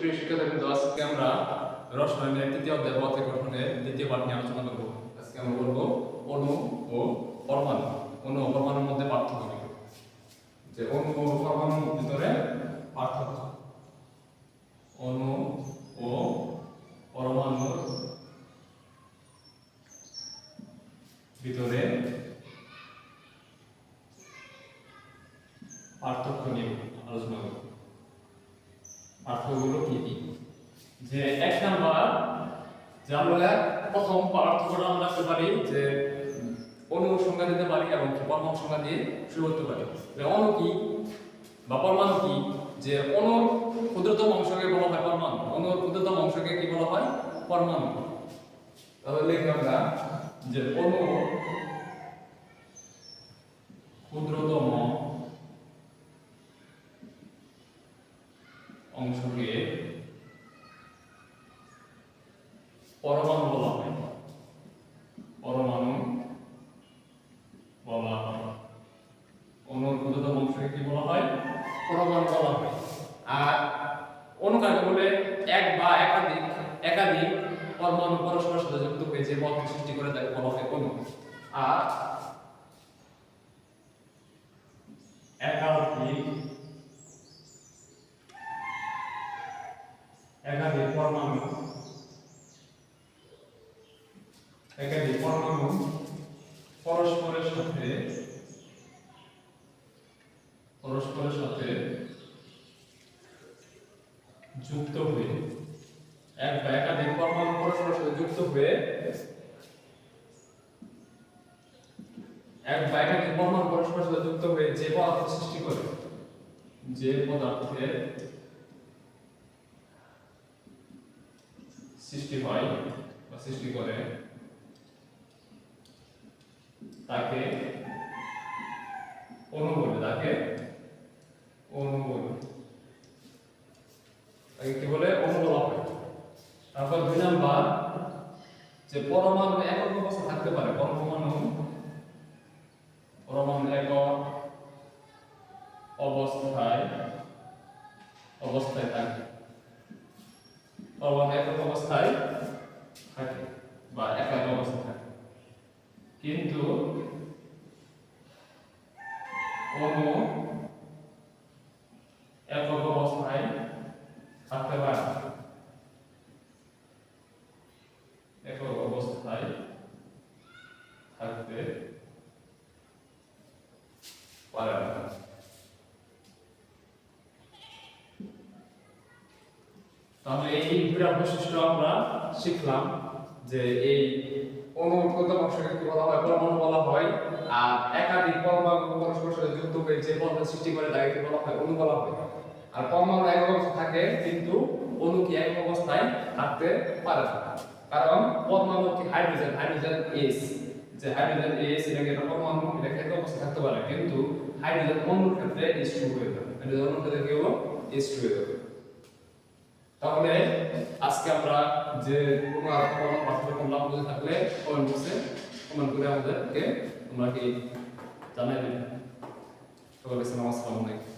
সুপ্রিয় শিক্ষার্থী, আজকে আমরা রসায়নের তৃতীয় অধ্যায় পদার্থ গঠনের দ্বিতীয় পাঠ নিয়ে আলোচনা করব। আজকে আমরা বলবো অণু ও পরমাণু। অণু ও পরমাণুর মধ্যে পার্থক্য কি, যে অণু ও পরমাণুর ভিতরে পার্থক্য। অণু ও পরমাণুর ভিতরে পার্থক্য নিয়ে আলোচনা করব। পার্থক্যগুলো কি কি? যে এক নাম্বার, যে আমরা প্রথম পার্থক্যটা আমরা করতে পারি যে অণুর সংজ্ঞা দিতে পারি এবং পরমাণুর সংজ্ঞা দিয়ে শুরু করতে পারি। অণু কি বা পরমাণু কি? যে অণুর ক্ষুদ্রতম অংশকে বলা হয় পরমাণু, অণুর ক্ষুদ্রতম অংশকে কি বলা হয়? পরমাণু। তাহলে লিখি আমরা যে অণু ক্ষুদ্রতম অংশকে পরমাণু বলা হয়। পরমাণু বলা হয়। অণুর ক্ষুদ্রতম অংশকে কি বলা হয়? পরমাণু বলা হয়। আর অণু কাকে বলে? এক বা একাধিক পরমাণু পরস্পরের সাথে যুক্ত হয়ে যে বন্ধন সৃষ্টি করে তাকে বলা হয় অণু। আর একাধিক পরমাণু পরস্পরের সাথে যুক্ত হয়ে, এক বা একাধিক পরমাণু পরস্পরের সাথে যুক্ত হয়ে যে পদার্থ সৃষ্টি করে, যে পদার্থের সৃষ্টি হয় বা সৃষ্টি করে তাকে অণু বলে। তাকে কি বলে? অণু বলা হয়। তারপর দুই নাম্বার, যে পরমাণু একক অবস্থায় থাকতে পারে। পরমাণু একক অবস্থায় থাকে। পরমাণু একক অবস্থায় থাকে বা একাক অবস্থায় থাকে, কিন্তু অণু একক অবস্থায় থাকতে পারে না। একক অবস্থায় থাকতে পারে না। তাহলে এই দুটা বৈশিষ্ট্য আমরা শিখলাম, যে এই অণুর ক্ষুদ্রতম অংশকে কি বলা হয়? পরমাণু বলা হয়। আর একাধিক পরমাণু পরস্পরের সাথে যুক্ত হয়ে যে বন্ধন সৃষ্টি করে তাকে কি বলা হয়? অণু বলা হয়। আর পরমাণু একক অবস্থায় থাকে, কিন্তু অণু কি একক অবস্থায় থাকতে পারে না। কারণ পরমাণু কি হাইড্রোজেন এস, যে হাইড্রোজেন এস এটাকে একটা পরমাণু, এটা একক অবস্থায় থাকতে পারে, কিন্তু হাইড্রোজেন অণুর ক্ষেত্রে H2 হয়ে যাবে। হাইড্রোজেন অণুর ক্ষেত্রে কি হবে? H2 হয়ে যাবে। তাহলে আজকে আমরা যে কোনো পাঠ্য করলাম, যদি থাকলে কমেন্ট বক্সে কমেন্ট করে আমাদেরকে তোমরা কি জানাই দেবে। সকলকে আসসালামু আলাইকুম।